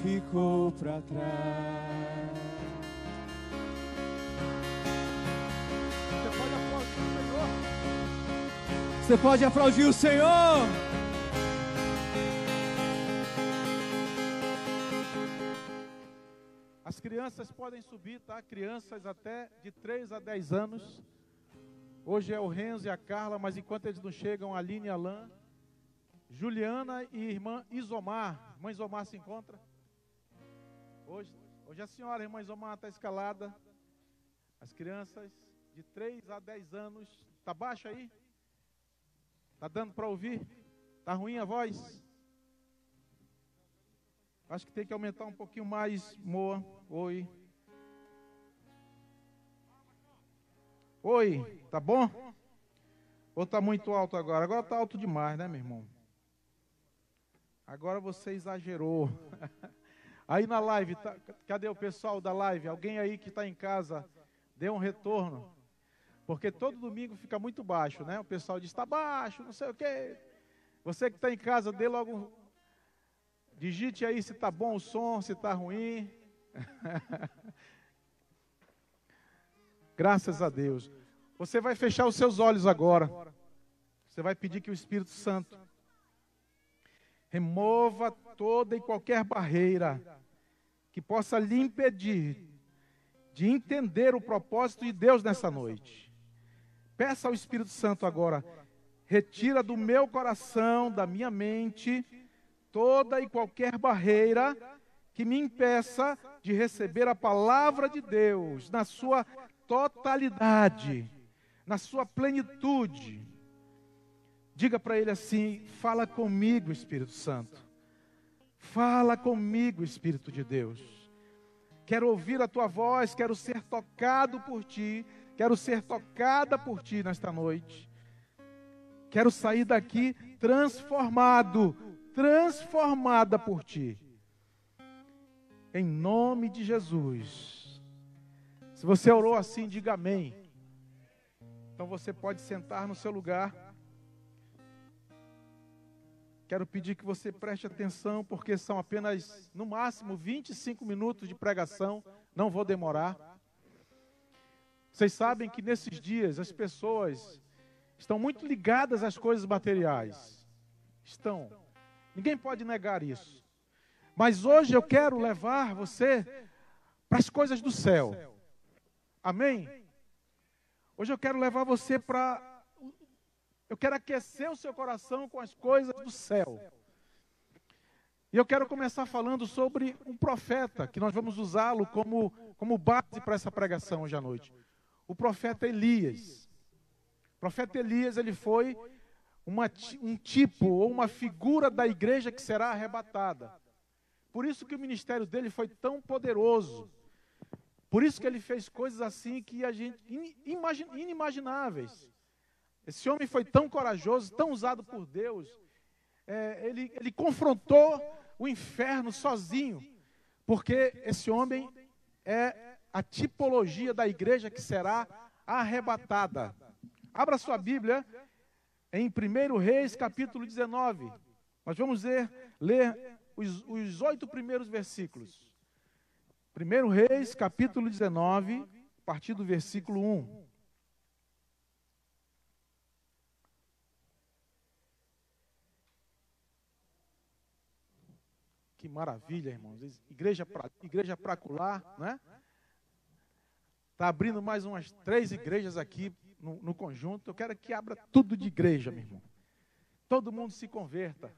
ficou para trás. Você pode aplaudir o Senhor. As crianças podem subir, tá? Crianças até de 3 a 10 anos. Hoje é o Renzo e a Carla, mas enquanto eles não chegam, a Aline e a Alain, Juliana e irmã Isomar. Irmã Isomar se encontra? Hoje a senhora, a irmã Isomar, está escalada. As crianças de 3 a 10 anos. Está baixo aí? Está dando para ouvir? Está ruim a voz? Acho que tem que aumentar um pouquinho mais, Moa. Oi. Oi, tá bom? Ou tá muito alto agora? Agora tá alto demais, né, meu irmão? Agora você exagerou. Aí na live, tá, cadê o pessoal da live? Alguém aí que está em casa, dê um retorno. Porque todo domingo fica muito baixo, né? O pessoal diz, está baixo, não sei o quê. Você que está em casa, dê logo... Digite aí se está bom o som, se está ruim. Graças a Deus. Você vai fechar os seus olhos agora. Você vai pedir que o Espírito Santo remova toda e qualquer barreira que possa lhe impedir de entender o propósito de Deus nessa noite. Peça ao Espírito Santo agora, retira do meu coração, da minha mente, toda e qualquer barreira que me impeça de receber a palavra de Deus na sua totalidade, na sua plenitude. Diga para ele assim, fala comigo, Espírito Santo. Fala comigo, Espírito de Deus. Quero ouvir a tua voz, quero ser tocado por ti, quero ser tocada por ti nesta noite. Quero sair daqui transformada por ti. Em nome de Jesus. Se você orou assim, diga amém. Então você pode sentar no seu lugar. Quero pedir que você preste atenção, porque são apenas, no máximo, 25 minutos de pregação. Não vou demorar. Vocês sabem que nesses dias as pessoas estão muito ligadas às coisas materiais. Estão. Ninguém pode negar isso. Mas hoje eu quero levar você para as coisas do céu. Amém? Hoje eu quero levar você para... Eu quero aquecer o seu coração com as coisas do céu. E eu quero começar falando sobre um profeta, que nós vamos usá-lo como base para essa pregação hoje à noite. O profeta Elias. O profeta Elias, ele foi um tipo ou uma figura da igreja que será arrebatada. Por isso que o ministério dele foi tão poderoso. Por isso que ele fez coisas assim que a gente inimagináveis. Esse homem foi tão corajoso, tão usado por Deus. Ele confrontou o inferno sozinho, porque esse homem é a tipologia da igreja que será arrebatada. Abra sua Bíblia em 1 Reis, capítulo 19. Nós vamos ler os 8 primeiros versículos. 1 Reis, capítulo 19, a partir do versículo 1. Que maravilha, irmãos. Igreja para acolá, né? Está abrindo mais umas 3 igrejas aqui no conjunto. Eu quero que abra tudo de igreja, meu irmão. Todo mundo se converta.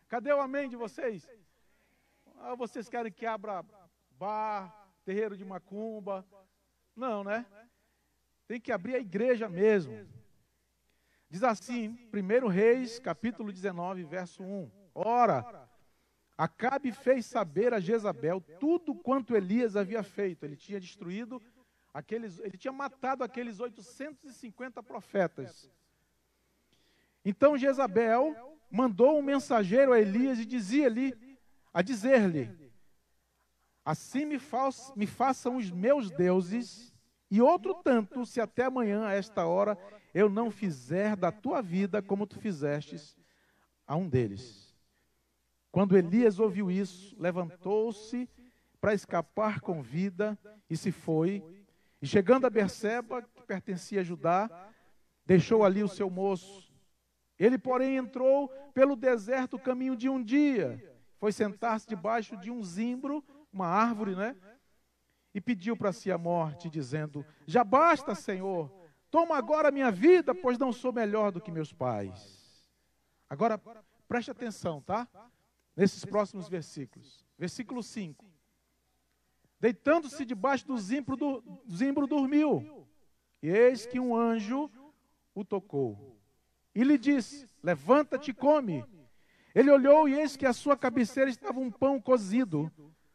Cadê o amém de vocês? Ah, vocês querem que abra bar, terreiro de macumba? Não, né? Tem que abrir a igreja mesmo. Diz assim, 1 Reis, capítulo 19, verso 1. Ora, Acabe fez saber a Jezabel tudo quanto Elias havia feito. Ele tinha destruído ele tinha matado aqueles 850 profetas. Então Jezabel mandou um mensageiro a Elias e dizer-lhe, assim me façam os meus deuses, e outro tanto, se até amanhã, a esta hora, eu não fizer da tua vida como tu fizestes a um deles. Quando Elias ouviu isso, levantou-se para escapar com vida e se foi. E chegando a Berseba, que pertencia a Judá, deixou ali o seu moço. Ele, porém, entrou pelo deserto o caminho de um dia. Foi sentar-se debaixo de um zimbro, uma árvore, né? E pediu para si a morte, dizendo: já basta, Senhor, toma agora a minha vida, pois não sou melhor do que meus pais. Agora, preste atenção, tá? Nesses próximos versículos. Versículo 5. Deitando-se debaixo do zimbro dormiu. E eis que um anjo o tocou. E lhe disse: levanta-te e come. Ele olhou e eis que à sua cabeceira estava um pão cozido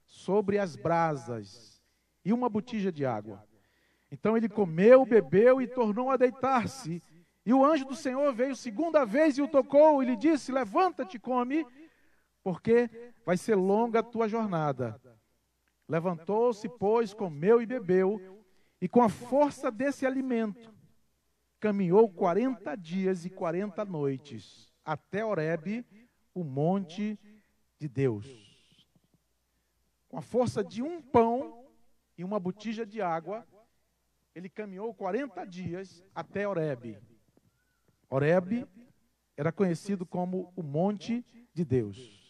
sobre as brasas e uma botija de água. Então ele comeu, bebeu e tornou a deitar-se. E o anjo do Senhor veio segunda vez e o tocou e lhe disse: levanta-te e come, porque vai ser longa a tua jornada. Levantou-se, pois, comeu e bebeu, e com a força desse alimento, caminhou 40 dias e 40 noites, até Horebe, o monte de Deus. Com a força de um pão e uma botija de água, ele caminhou 40 dias até Horebe. Horebe era conhecido como o monte de Deus.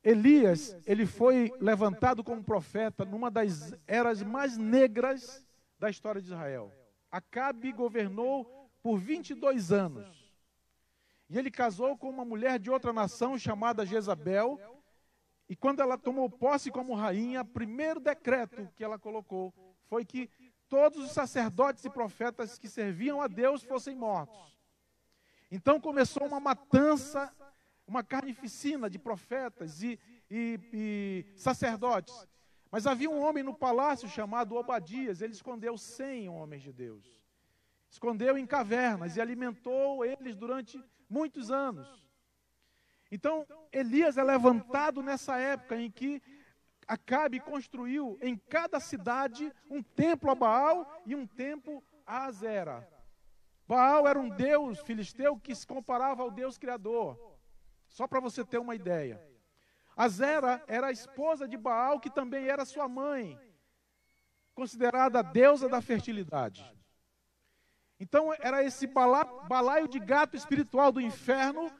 Elias, ele foi levantado como profeta numa das eras mais negras da história de Israel. Acabe governou por 22 anos. E ele casou com uma mulher de outra nação chamada Jezabel. E quando ela tomou posse como rainha, o primeiro decreto que ela colocou foi que todos os sacerdotes e profetas que serviam a Deus fossem mortos. Então começou uma matança, uma carnificina de profetas e sacerdotes. Mas havia um homem no palácio chamado Obadias, ele escondeu 100 homens de Deus. Escondeu em cavernas e alimentou eles durante muitos anos. Então, Elias é levantado nessa época em que Acabe construiu em cada cidade um templo a Baal e um templo a Azera. Baal era um deus filisteu que se comparava ao Deus Criador. Só para você ter uma ideia. Azera era a esposa de Baal, que também era sua mãe, considerada a deusa da fertilidade. Então era esse balaio de gato espiritual do inferno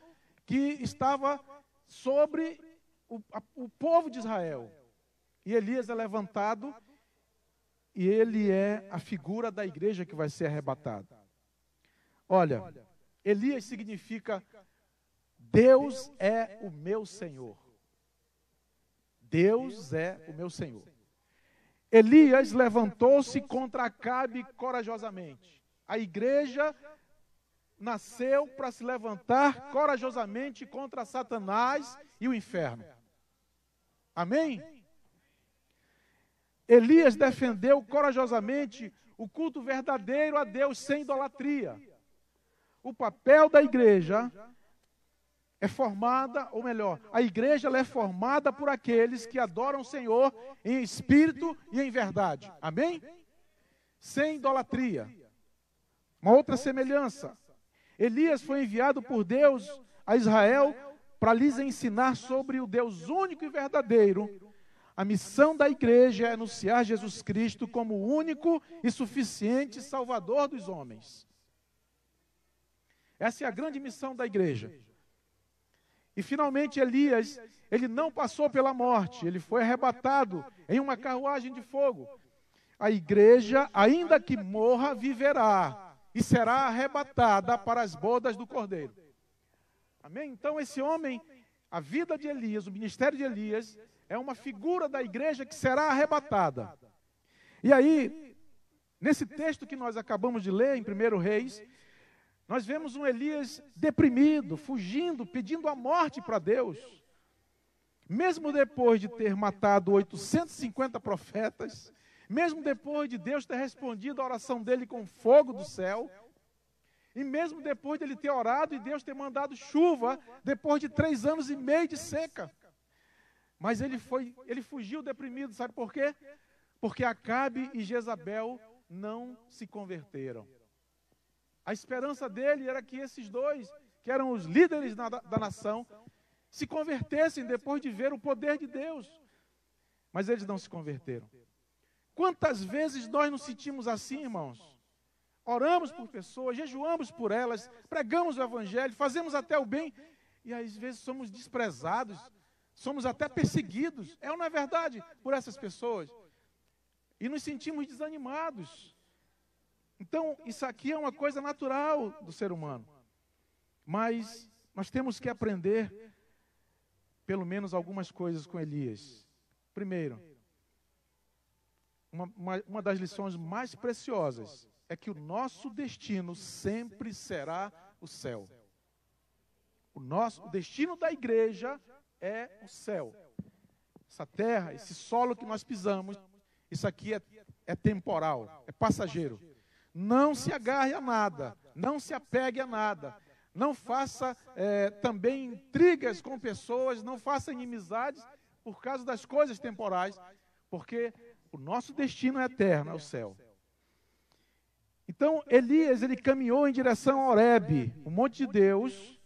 que estava sobre o povo de Israel. E Elias é levantado e ele é a figura da igreja que vai ser arrebatada. Olha, Elias significa Deus é o meu Senhor. Deus é o meu Senhor. Elias levantou-se contra Acabe corajosamente. A igreja nasceu para se levantar corajosamente contra Satanás e o inferno. Amém? Elias defendeu corajosamente o culto verdadeiro a Deus sem idolatria. O papel da igreja é formada, ou melhor, a igreja ela é formada por aqueles que adoram o Senhor em espírito e em verdade. Amém? Sem idolatria. Uma outra semelhança. Elias foi enviado por Deus a Israel para lhes ensinar sobre o Deus único e verdadeiro. A missão da igreja é anunciar Jesus Cristo como o único e suficiente Salvador dos homens. Essa é a grande missão da igreja. E finalmente Elias, ele não passou pela morte, ele foi arrebatado em uma carruagem de fogo. A igreja, ainda que morra, viverá e será arrebatada para as bodas do Cordeiro. Amém? Então esse homem, a vida de Elias, o ministério de Elias, é uma figura da igreja que será arrebatada. E aí, nesse texto que nós acabamos de ler, em 1 Reis, nós vemos um Elias deprimido, fugindo, pedindo a morte para Deus. Mesmo depois de ter matado 850 profetas, mesmo depois de Deus ter respondido a oração dele com fogo do céu, e mesmo depois de ele ter orado e Deus ter mandado chuva, depois de 3 anos e meio de seca. Mas ele fugiu deprimido, sabe por quê? Porque Acabe e Jezabel não se converteram. A esperança dele era que esses dois, que eram os líderes da nação, se convertessem depois de ver o poder de Deus. Mas eles não se converteram. Quantas vezes nós nos sentimos assim, irmãos? Oramos por pessoas, jejuamos por elas, pregamos o Evangelho, fazemos até o bem, e às vezes somos desprezados, somos até perseguidos, é ou não é verdade, por essas pessoas? E nos sentimos desanimados. Então, isso aqui é uma coisa natural do ser humano. Mas nós temos que aprender, pelo menos, algumas coisas com Elias. Primeiro, uma das lições mais preciosas é que o nosso destino sempre será o céu. O destino da igreja é o céu. Essa terra, esse solo que nós pisamos, isso aqui é temporal, é passageiro. Não se agarre a nada, não se apegue a nada. Não faça também intrigas com pessoas, não faça inimizades por causa das coisas temporais, porque o nosso destino é eterno, é o céu. Então, Elias, ele caminhou em direção a Horebe, o monte de Deus.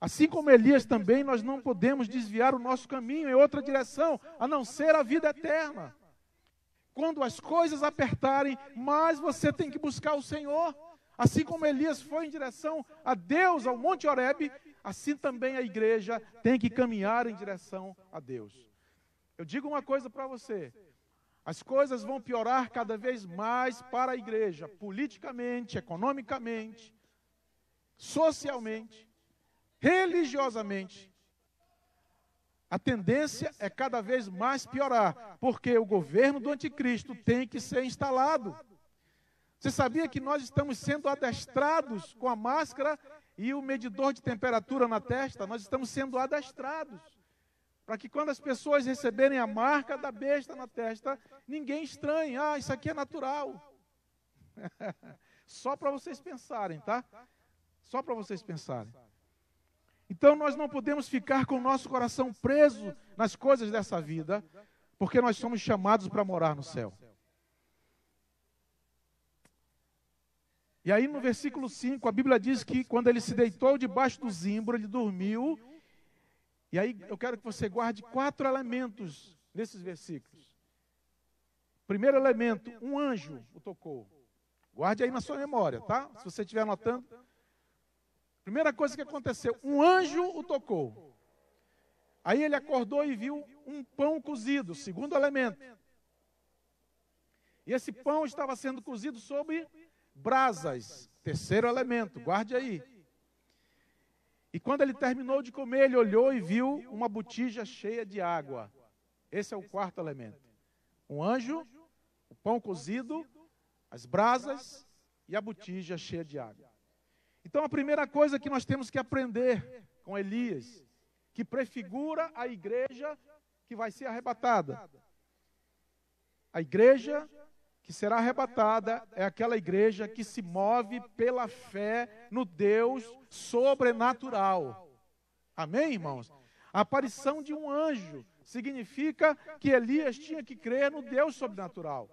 Assim como Elias também, nós não podemos desviar o nosso caminho em outra direção, a não ser a vida eterna. Quando as coisas apertarem, mais você tem que buscar o Senhor. Assim como Elias foi em direção a Deus, ao monte Horebe, assim também a igreja tem que caminhar em direção a Deus. Eu digo uma coisa para você. As coisas vão piorar cada vez mais para a igreja, politicamente, economicamente, socialmente, religiosamente. A tendência é cada vez mais piorar, porque o governo do anticristo tem que ser instalado. Você sabia que nós estamos sendo adestrados com a máscara e o medidor de temperatura na testa? Nós estamos sendo adestrados. Para que quando as pessoas receberem a marca da besta na testa, ninguém estranhe. Ah, isso aqui é natural. Só para vocês pensarem, tá? Só para vocês pensarem. Então nós não podemos ficar com o nosso coração preso nas coisas dessa vida, porque nós somos chamados para morar no céu. E aí no versículo 5, a Bíblia diz que quando ele se deitou debaixo do zimbro, ele dormiu. E aí eu quero que você guarde 4 elementos nesses versículos. Primeiro elemento, um anjo o tocou. Guarde aí na sua memória, tá? Se você estiver anotando. Primeira coisa que aconteceu, um anjo o tocou. Aí ele acordou e viu um pão cozido, segundo elemento. E esse pão estava sendo cozido sobre brasas, terceiro elemento, guarde aí. E quando ele terminou de comer, ele olhou e viu uma botija cheia de água. Esse é o quarto elemento. Um anjo, o pão cozido, as brasas e a botija cheia de água. Então a primeira coisa que nós temos que aprender com Elias, que prefigura a igreja que vai ser arrebatada. A igreja que será arrebatada é aquela igreja que se move pela fé no Deus sobrenatural. Amém, irmãos? A aparição de um anjo significa que Elias tinha que crer no Deus sobrenatural.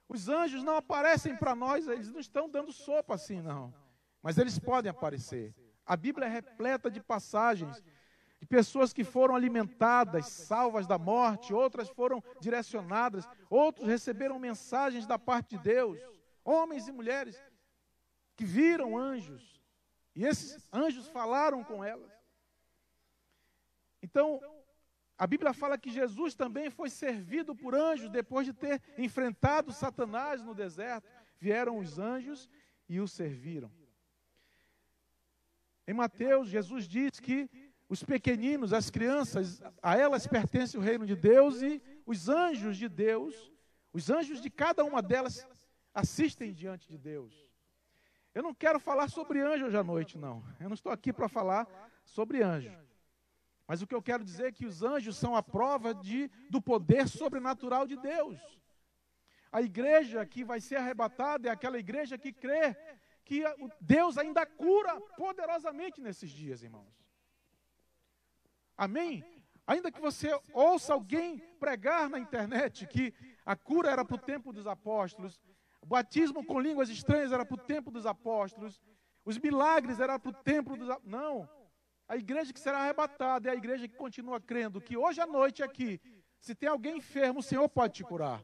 Os anjos não aparecem para nós, eles não estão dando sopa assim, não. Mas eles podem aparecer. A Bíblia é repleta de passagens de pessoas que foram alimentadas, salvas da morte, outras foram direcionadas, outros receberam mensagens da parte de Deus, homens e mulheres que viram anjos, e esses anjos falaram com elas. Então, a Bíblia fala que Jesus também foi servido por anjos depois de ter enfrentado Satanás no deserto. Vieram os anjos e o serviram. Em Mateus, Jesus diz que os pequeninos, as crianças, a elas pertence o reino de Deus, e os anjos de Deus, os anjos de cada uma delas assistem diante de Deus. Eu não quero falar sobre anjo hoje à noite, não. Eu não estou aqui para falar sobre anjo. Mas o que eu quero dizer é que os anjos são a prova do poder sobrenatural de Deus. A igreja que vai ser arrebatada é aquela igreja que crê que Deus ainda cura poderosamente nesses dias, irmãos. Amém? Ainda que você ouça alguém pregar na internet que a cura era para o tempo dos apóstolos, o batismo com línguas estranhas era para o tempo dos apóstolos, os milagres eram para o tempo dos apóstolos. Não. A igreja que será arrebatada é a igreja que continua crendo que hoje à noite aqui, se tem alguém enfermo, o Senhor pode te curar.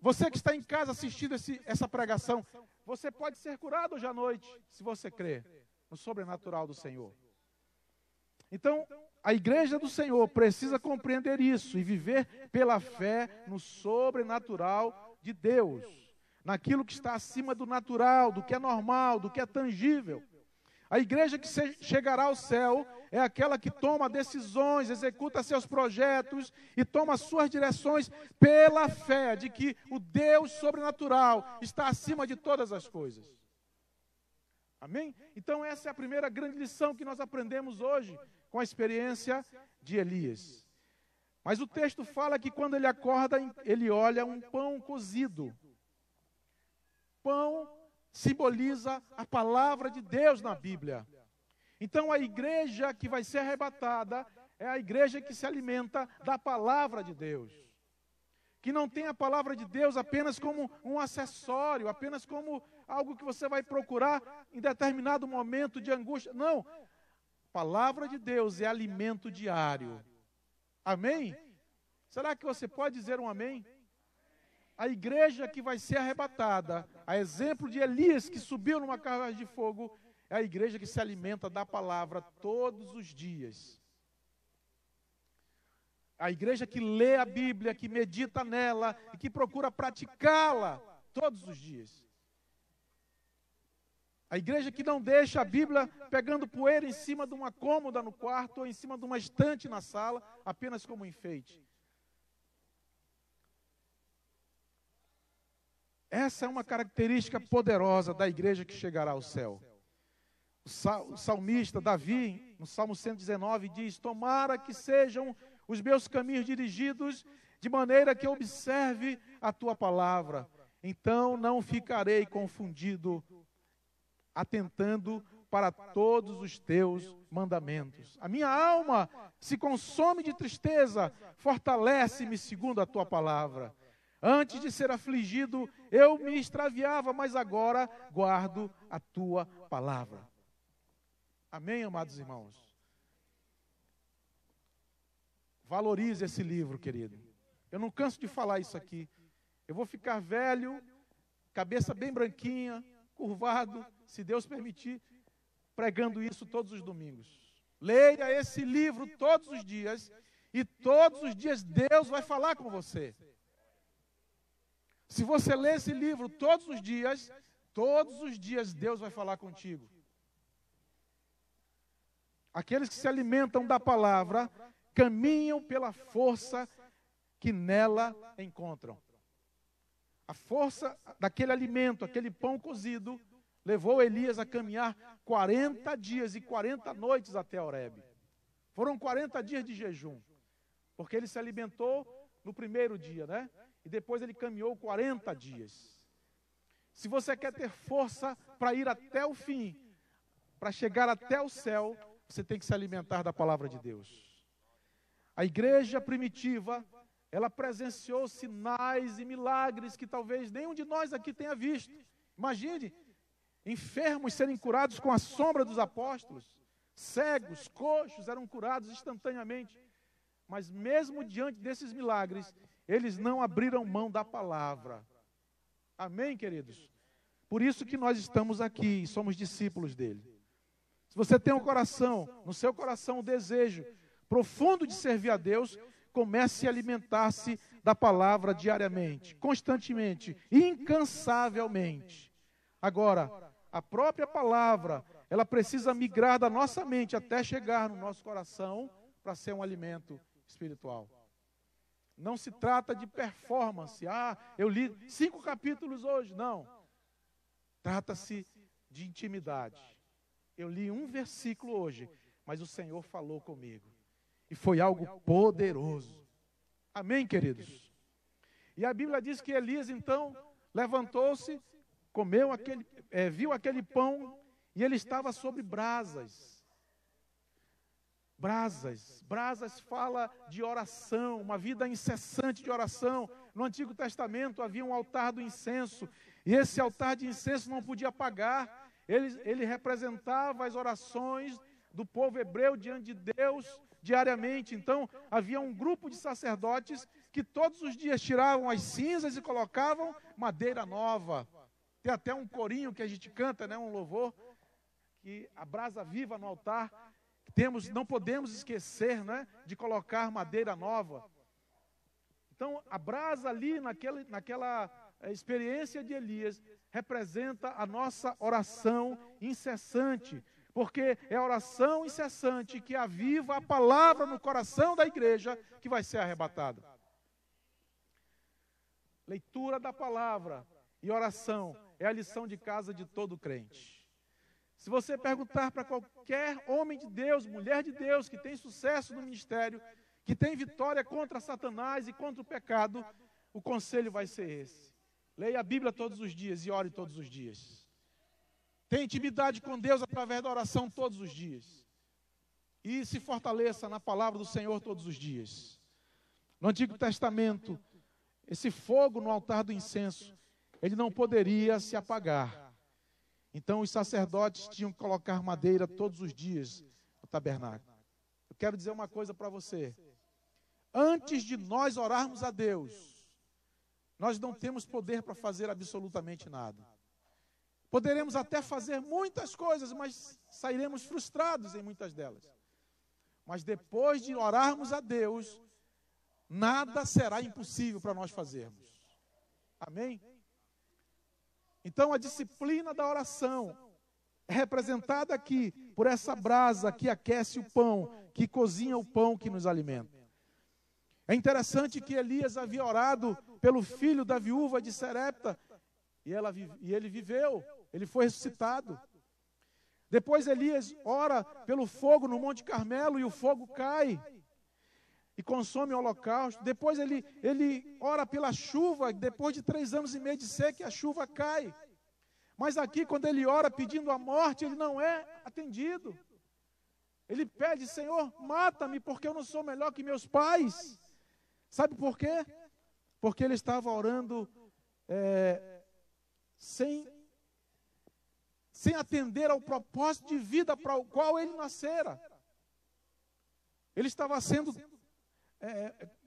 Você que está em casa assistindo essa pregação, você pode ser curado hoje à noite, se você crer no sobrenatural do Senhor. Então, a igreja do Senhor precisa compreender isso e viver pela fé no sobrenatural de Deus, naquilo que está acima do natural, do que é normal, do que é tangível. A igreja que chegará ao céu é aquela que toma decisões, executa seus projetos e toma suas direções pela fé de que o Deus sobrenatural está acima de todas as coisas. Amém? Então essa é a primeira grande lição que nós aprendemos hoje com a experiência de Elias. Mas o texto fala que quando ele acorda, ele olha um pão cozido. Pão simboliza a palavra de Deus na Bíblia. Então a igreja que vai ser arrebatada é a igreja que se alimenta da palavra de Deus. Que não tem a palavra de Deus apenas como um acessório, apenas como algo que você vai procurar em determinado momento de angústia. Não, a palavra de Deus é alimento diário. Amém? Será que você pode dizer um amém? A igreja que vai ser arrebatada, a exemplo de Elias que subiu numa carruagem de fogo, é a igreja que se alimenta da palavra todos os dias. A igreja que lê a Bíblia, que medita nela e que procura praticá-la todos os dias. A igreja que não deixa a Bíblia pegando poeira em cima de uma cômoda no quarto ou em cima de uma estante na sala, apenas como enfeite. Essa é uma característica poderosa da igreja que chegará ao céu. O salmista Davi, no Salmo 119, diz: tomara que sejam os meus caminhos dirigidos de maneira que eu observe a tua palavra. Então não ficarei confundido, atentando para todos os teus mandamentos. A minha alma se consome de tristeza, fortalece-me segundo a tua palavra. Antes de ser afligido, eu me extraviava, mas agora guardo a tua palavra. Amém, amados irmãos? Valorize esse livro, querido. Eu não canso de falar isso aqui. Eu vou ficar velho, cabeça bem branquinha, curvado, se Deus permitir, pregando isso todos os domingos. Leia esse livro todos os dias, e todos os dias Deus vai falar com você. Se você ler esse livro todos os dias Deus vai falar contigo. Aqueles que se alimentam da palavra caminham pela força que nela encontram. A força daquele alimento, aquele pão cozido, levou Elias a caminhar 40 dias e 40 noites até Horebe. Foram 40 dias de jejum, porque ele se alimentou no primeiro dia, né? E depois ele caminhou 40 dias. Se você quer ter força para ir até o fim, para chegar até o céu, você tem que se alimentar da palavra de Deus. A igreja primitiva, ela presenciou sinais e milagres que talvez nenhum de nós aqui tenha visto. Imagine, enfermos serem curados com a sombra dos apóstolos, cegos, coxos eram curados instantaneamente. Mas mesmo diante desses milagres, eles não abriram mão da palavra. Amém, queridos? Por isso que nós estamos aqui e somos discípulos dele. Se você tem um coração, no seu coração, um desejo profundo de servir a Deus, comece a alimentar-se da palavra diariamente, constantemente, incansavelmente. Agora, a própria palavra, ela precisa migrar da nossa mente até chegar no nosso coração para ser um alimento espiritual. Não se trata de performance. Eu li 5 capítulos hoje. Não. Trata-se de intimidade. Eu li um versículo hoje, mas o Senhor falou comigo. E foi algo poderoso. Amém, queridos? E a Bíblia diz que Elias, então, levantou-se, comeu viu aquele pão, e ele estava sobre brasas. Brasas fala de oração, uma vida incessante de oração. No Antigo Testamento havia um altar do incenso, e esse altar de incenso não podia apagar. Ele representava as orações do povo hebreu diante de Deus diariamente. Então, havia um grupo de sacerdotes que todos os dias tiravam as cinzas e colocavam madeira nova. Tem até um corinho que a gente canta, né, um louvor, que a brasa viva no altar. Não podemos esquecer, né, de colocar madeira nova. Então, a brasa ali, naquela experiência de Elias, representa a nossa oração incessante, porque é a oração incessante que aviva a palavra no coração da igreja que vai ser arrebatada. Leitura da palavra e oração é a lição de casa de todo crente. Se você perguntar para qualquer homem de Deus, mulher de Deus, que tem sucesso no ministério, que tem vitória contra Satanás e contra o pecado, o conselho vai ser esse: leia a Bíblia todos os dias e ore todos os dias. Tenha intimidade com Deus através da oração todos os dias. E se fortaleça na palavra do Senhor todos os dias. No Antigo Testamento, esse fogo no altar do incenso, ele não poderia se apagar. Então os sacerdotes tinham que colocar madeira todos os dias no tabernáculo. Eu quero dizer uma coisa para você. Antes de nós orarmos a Deus, nós não temos poder para fazer absolutamente nada. Poderemos até fazer muitas coisas, mas sairemos frustrados em muitas delas. Mas depois de orarmos a Deus, nada será impossível para nós fazermos. Amém? Então a disciplina da oração é representada aqui por essa brasa que aquece o pão, que cozinha o pão que nos alimenta. É interessante que Elias havia orado pelo filho da viúva de Serepta, e ele viveu, ele foi ressuscitado. Depois Elias ora pelo fogo no Monte Carmelo, e o fogo cai e consome o holocausto. Depois ele ora pela chuva, depois de 3 anos e meio de seca, a chuva cai. Mas aqui, quando ele ora pedindo a morte, ele não é atendido. Ele pede: Senhor, mata-me, porque eu não sou melhor que meus pais. Sabe por quê? Porque ele estava orando sem atender ao propósito de vida para o qual ele nascera. Ele estava sendo,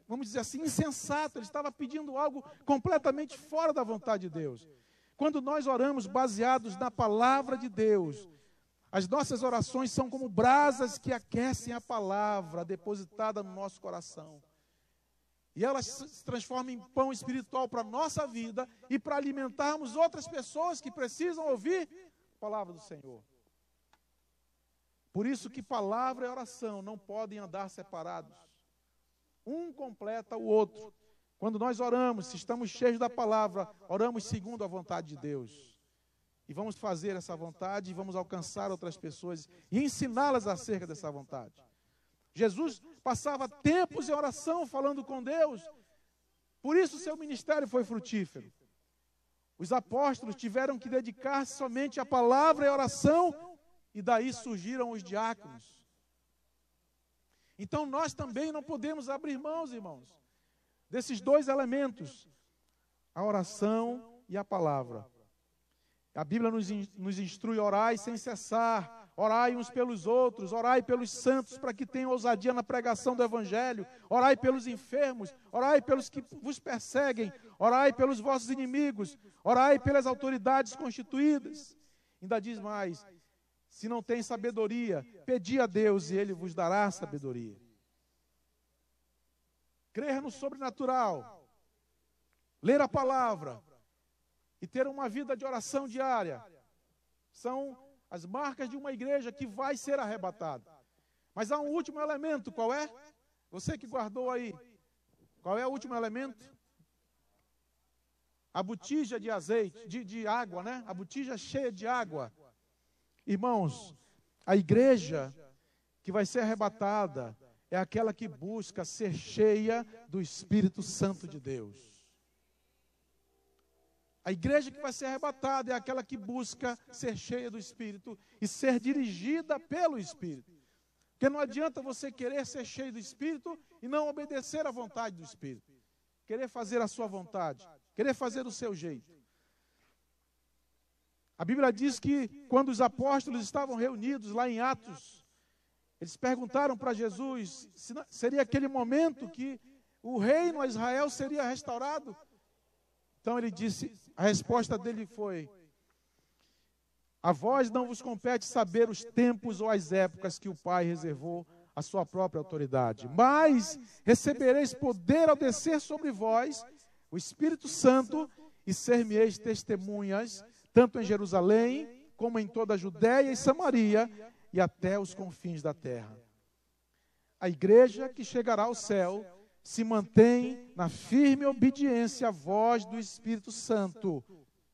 vamos dizer assim, insensato. Ele estava pedindo algo completamente fora da vontade de Deus. Quando nós oramos baseados na palavra de Deus, as nossas orações são como brasas que aquecem a palavra depositada no nosso coração. E elas se transformam em pão espiritual para a nossa vida e para alimentarmos outras pessoas que precisam ouvir a palavra do Senhor. Por isso que palavra e oração não podem andar separados. Um completa o outro. Quando nós oramos, se estamos cheios da palavra, oramos segundo a vontade de Deus. E vamos fazer essa vontade e vamos alcançar outras pessoas e ensiná-las acerca dessa vontade. Jesus passava tempos em oração falando com Deus. Por isso seu ministério foi frutífero. Os apóstolos tiveram que dedicar-se somente à palavra e à oração, e daí surgiram os diáconos. Então nós também não podemos abrir mãos, irmãos, desses 2 elementos, a oração e a palavra. A Bíblia nos instrui: orai sem cessar, orai uns pelos outros, orai pelos santos para que tenham ousadia na pregação do Evangelho, orai pelos enfermos, orai pelos que vos perseguem, orai pelos vossos inimigos, orai pelas autoridades constituídas. Ainda diz mais: se não tem sabedoria, pedi a Deus e Ele vos dará sabedoria. Crer no sobrenatural, ler a palavra e ter uma vida de oração diária são as marcas de uma igreja que vai ser arrebatada. Mas há um último elemento, qual é? Você que guardou aí, qual é o último elemento? A botija de azeite, de água, né? A botija cheia de água. Irmãos, a igreja que vai ser arrebatada é aquela que busca ser cheia do Espírito Santo de Deus. A igreja que vai ser arrebatada é aquela que busca ser cheia do Espírito e ser dirigida pelo Espírito. Porque não adianta você querer ser cheio do Espírito e não obedecer à vontade do Espírito. Querer fazer a sua vontade, querer fazer do seu jeito. A Bíblia diz que quando os apóstolos estavam reunidos lá em Atos, Eles perguntaram para Jesus se seria aquele momento que o reino a Israel seria restaurado. Então ele disse, a resposta dele foi: a vós não vos compete saber os tempos ou as épocas que o Pai reservou à sua própria autoridade, mas recebereis poder ao descer sobre vós o Espírito Santo e ser-me-eis testemunhas, tanto em Jerusalém, como em toda a Judéia e Samaria, e até os confins da terra. A igreja que chegará ao céu se mantém na firme obediência à voz do Espírito Santo,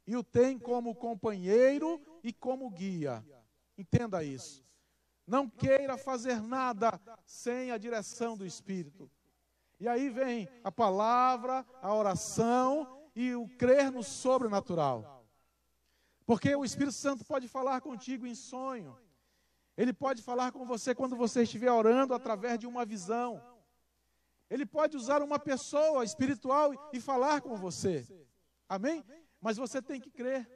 e o tem como companheiro e como guia. Entenda isso. Não queira fazer nada sem a direção do Espírito. E aí vem a palavra, a oração e o crer no sobrenatural. Porque o Espírito Santo pode falar contigo em sonho. Ele pode falar com você quando você estiver orando através de uma visão. Ele pode usar uma pessoa espiritual e falar com você. Amém? Mas você tem que crer.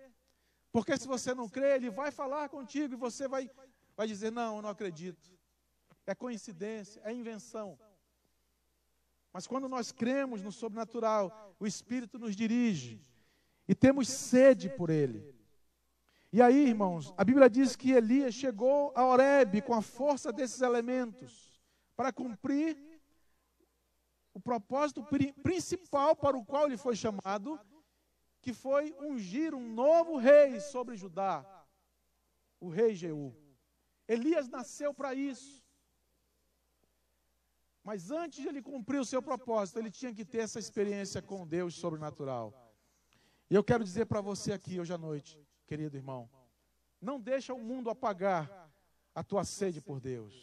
Porque se você não crer, ele vai falar contigo e você vai dizer, não, eu não acredito. É coincidência, é invenção. Mas quando nós cremos no sobrenatural, o Espírito nos dirige e temos sede por ele. E aí, irmãos, a Bíblia diz que Elias chegou a Horebe com a força desses elementos para cumprir o propósito principal para o qual ele foi chamado, que foi ungir um novo rei sobre Judá, o rei Jeú. Elias nasceu para isso. Mas antes de ele cumprir o seu propósito, ele tinha que ter essa experiência com Deus sobrenatural. E eu quero dizer para você aqui hoje à noite, querido irmão, não deixa o mundo apagar a tua sede por Deus.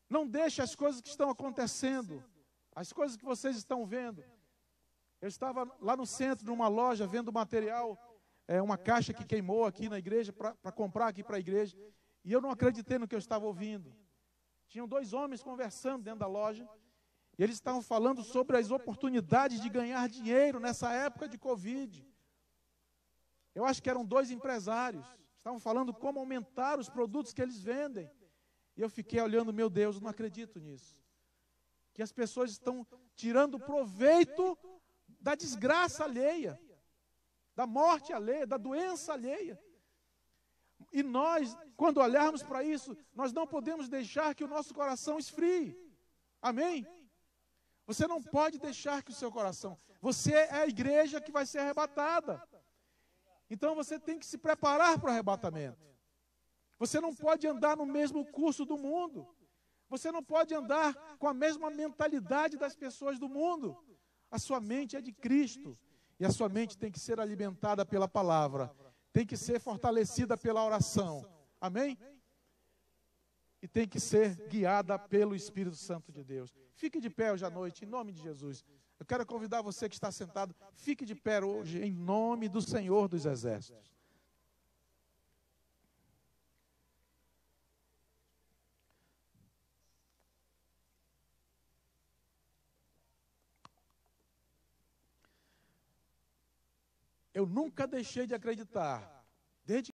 Não deixa as coisas que estão acontecendo, as coisas que vocês estão vendo. Eu estava lá no centro, numa loja, vendo material, uma caixa que queimou aqui na igreja, para comprar aqui para a igreja. E eu não acreditei no que eu estava ouvindo. Tinham 2 homens conversando dentro da loja, e eles estavam falando sobre as oportunidades de ganhar dinheiro nessa época de Covid. Eu acho que eram 2 empresários, estavam falando como aumentar os produtos que eles vendem. E eu fiquei olhando, meu Deus, eu não acredito nisso. Que as pessoas estão tirando proveito da desgraça alheia, da morte alheia, da doença alheia. E nós, quando olharmos para isso, nós não podemos deixar que o nosso coração esfrie. Amém? Você não pode deixar que o seu coração... Você é a igreja que vai ser arrebatada. Então você tem que se preparar para o arrebatamento. Você não pode andar no mesmo curso do mundo. Você não pode andar com a mesma mentalidade das pessoas do mundo. A sua mente é de Cristo. E a sua mente tem que ser alimentada pela palavra. Tem que ser fortalecida pela oração. Amém? E tem que ser guiada pelo Espírito Santo de Deus. Fique de pé hoje à noite, em nome de Jesus. Eu quero convidar você que está sentado, fique de pé hoje, em nome do Senhor dos Exércitos. Eu nunca deixei de acreditar, desde